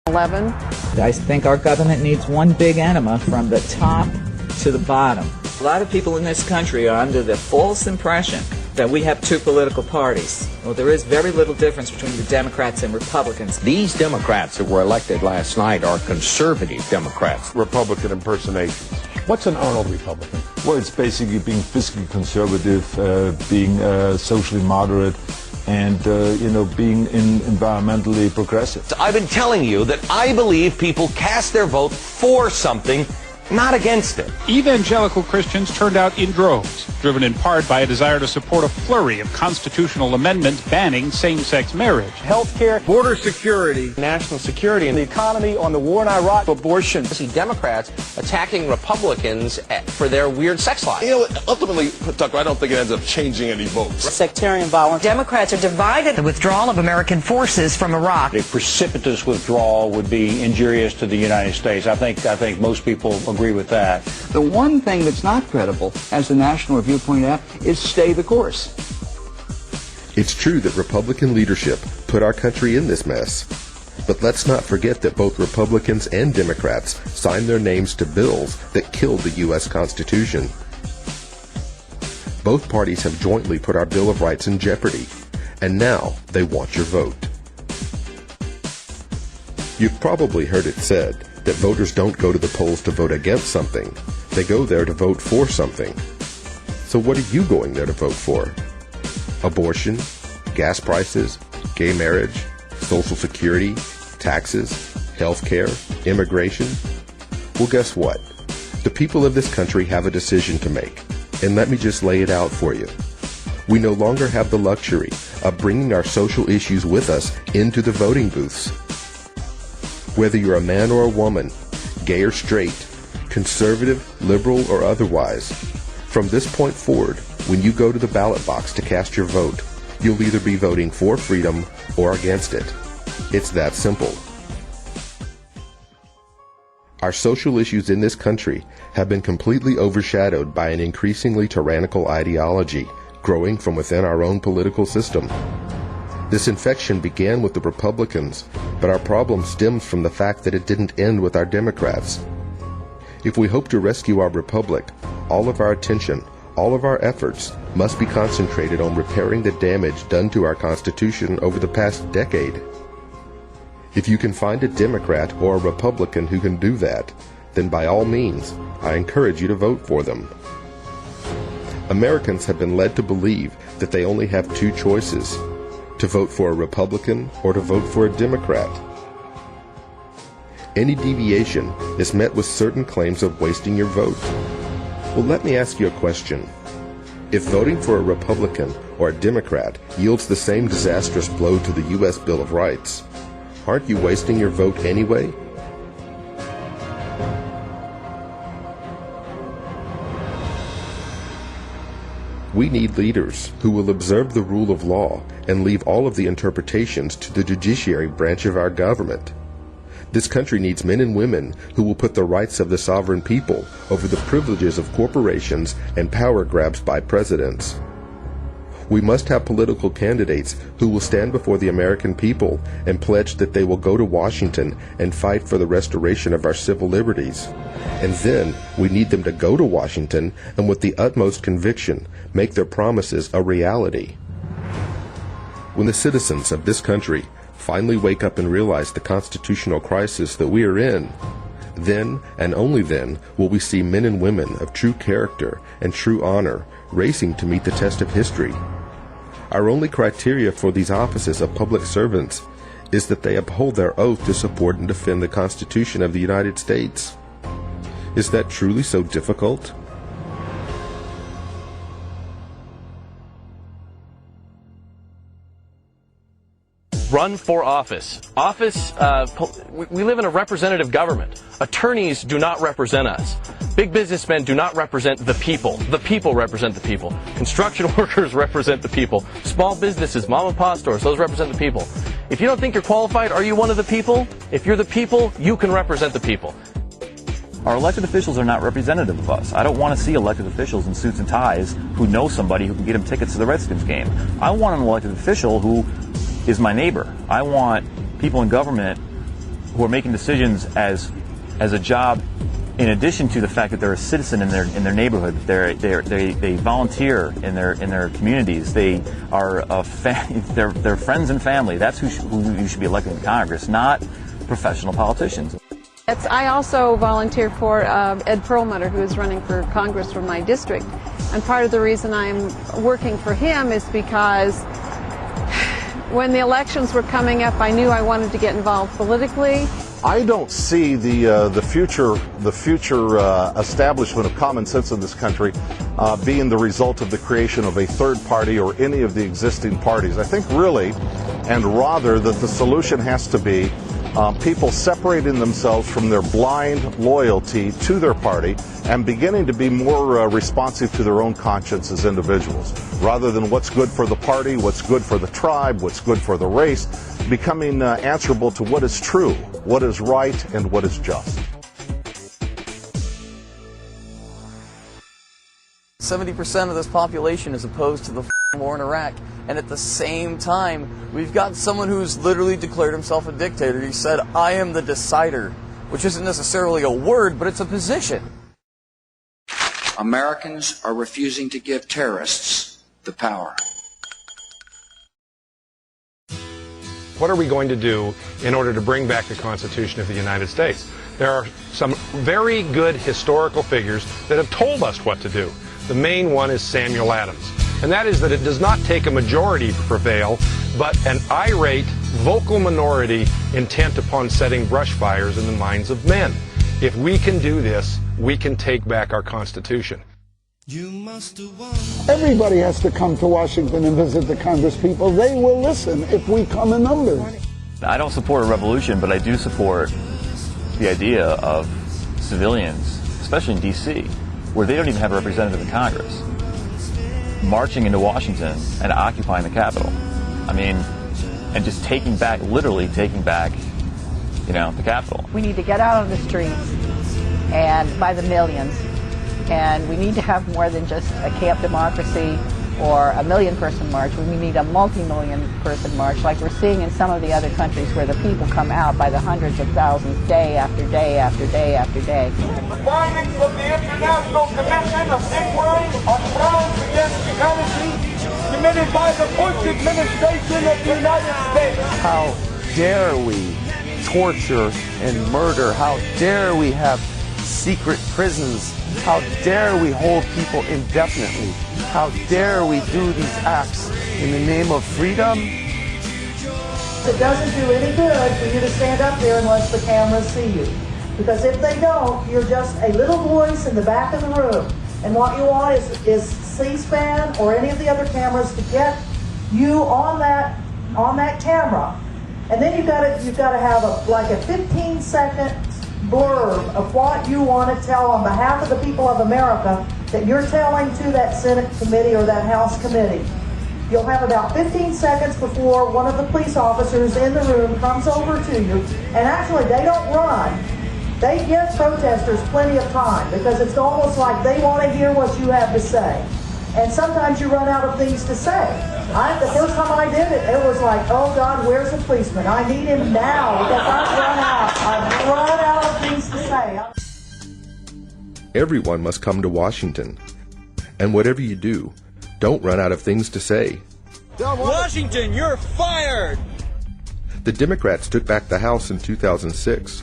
11. I think our government needs one big enema from the top to the bottom. A lot of people in this country are under the false impression that we have two political parties. Well, there is very little difference between the Democrats and Republicans. These Democrats that were elected last night are conservative Democrats. Republican impersonations. What's an Arnold Republican? Well, it's basically being fiscally conservative, being socially moderate, and being environmentally progressive. I've been telling you that I believe people cast their vote for something, not against it. Evangelical Christians turned out in droves, driven in part by a desire to support a flurry of constitutional amendments banning same-sex marriage. Healthcare, Border security, national security, and the economy, on the war in Iraq, abortion. I see Democrats attacking Republicans for their weird sex life. Ultimately, Tucker, I don't think it ends up changing any votes. Sectarian violence. Democrats are divided. The withdrawal of American forces from Iraq. A precipitous withdrawal would be injurious to the United States. I think most people agree with that. The one thing that's not credible, as the National Review pointed out, is stay the course. It's true that Republican leadership put our country in this mess. But let's not forget that both Republicans and Democrats signed their names to bills that killed the U.S. Constitution. Both parties have jointly put our Bill of Rights in jeopardy, and now they want your vote. You've probably heard it said that voters don't go to the polls to vote against something. They go there to vote for something. So what are you going there to vote for? Abortion, gas prices, gay marriage, Social Security, taxes, health care, immigration? Well, guess what? The people of this country have a decision to make, and let me just lay it out for you. We no longer have the luxury of bringing our social issues with us into the voting booths. Whether you're a man or a woman, gay or straight, conservative, liberal, or otherwise, from this point forward, when you go to the ballot box to cast your vote, you'll either be voting for freedom or against it. It's that simple. Our social issues in this country have been completely overshadowed by an increasingly tyrannical ideology growing from within our own political system. This infection began with the Republicans, but our problem stems from the fact that it didn't end with our Democrats. If we hope to rescue our republic, all of our attention, all of our efforts must be concentrated on repairing the damage done to our Constitution over the past decade. If you can find a Democrat or a Republican who can do that, then by all means, I encourage you to vote for them. Americans have been led to believe that they only have two choices: to vote for a Republican or to vote for a Democrat. Any deviation is met with certain claims of wasting your vote. Well, let me ask you a question. If voting for a Republican or a Democrat yields the same disastrous blow to the U.S. Bill of Rights, aren't you wasting your vote anyway? We need leaders who will observe the rule of law and leave all of the interpretations to the judiciary branch of our government. This country needs men and women who will put the rights of the sovereign people over the privileges of corporations and power grabs by presidents. We must have political candidates who will stand before the American people and pledge that they will go to Washington and fight for the restoration of our civil liberties. And then we need them to go to Washington and with the utmost conviction make their promises a reality. When the citizens of this country finally wake up and realize the constitutional crisis that we are in, then and only then will we see men and women of true character and true honor racing to meet the test of history. Our only criteria for these offices of public servants is that they uphold their oath to support and defend the Constitution of the United States. Is that truly so difficult? Run for office. We live in a representative government. Attorneys do not represent us. Big businessmen do not represent the people. The people represent the people. Construction workers represent the people. Small businesses, mom and pop stores, those represent the people. If you don't think you're qualified, are you one of the people? If you're the people, you can represent the people. Our elected officials are not representative of us. I don't want to see elected officials in suits and ties who know somebody who can get them tickets to the Redskins game. I want an elected official who is my neighbor. I want people in government who are making decisions as a job, in addition to the fact that they're a citizen in their neighborhood. They volunteer in their communities. They are they're friends and family. That's who you should be electing to Congress, not professional politicians. I also volunteer for Ed Perlmutter, who is running for Congress from my district. And part of the reason I'm working for him is because when the elections were coming up, I knew I wanted to get involved politically. I don't see the future establishment of common sense in this country being the result of the creation of a third party or any of the existing parties. I think really, and rather, that the solution has to be people separating themselves from their blind loyalty to their party and beginning to be more responsive to their own conscience as individuals, rather than what's good for the party, what's good for the tribe, what's good for the race, becoming answerable to what is true, what is right, and what is just. 70% of this population is opposed to the war in Iraq, and at the same time, we've got someone who's literally declared himself a dictator. He said, "I am the decider," which isn't necessarily a word, but it's a position. Americans are refusing to give terrorists the power. What are we going to do in order to bring back the Constitution of the United States? There are some very good historical figures that have told us what to do. The main one is Samuel Adams, and that is that it does not take a majority to prevail, but an irate, vocal minority intent upon setting brush fires in the minds of men. If we can do this, we can take back our Constitution. Everybody has to come to Washington and visit the Congress people. They will listen if we come in numbers. I don't support a revolution, but I do support the idea of civilians, especially in D.C., where they don't even have a representative in Congress, marching into Washington and occupying the Capitol. I mean, and just literally taking back, the Capitol. We need to get out on the streets and by the millions. And we need to have more than just a Camp Democracy or a million-person march. We need a multi-million-person march like we're seeing in some of the other countries where the people come out by the hundreds of thousands day after day after day after day. The findings of the International Commission of Inquiry on Crimes Against Humanity committed by the Bush administration of the United States. How dare we torture and murder? How dare we have secret prisons? How dare we hold people indefinitely? How dare we do these acts in the name of freedom? It doesn't do any good for you to stand up there unless the cameras see you. Because if they don't, you're just a little voice in the back of the room. And what you want is C-SPAN or any of the other cameras to get you on that camera. And then you've got to have a 15-second blurb of what you want to tell on behalf of the people of America that you're telling to that Senate committee or that House committee. You'll have about 15 seconds before one of the police officers in the room comes over to you, and actually they don't run. They give protesters plenty of time because it's almost like they want to hear what you have to say. And sometimes you run out of things to say. The first time I did it, it was like, oh God, where's the policeman? I need him now because I've run out of things to say. Everyone must come to Washington. And whatever you do, don't run out of things to say. Washington, you're fired! The Democrats took back the House in 2006.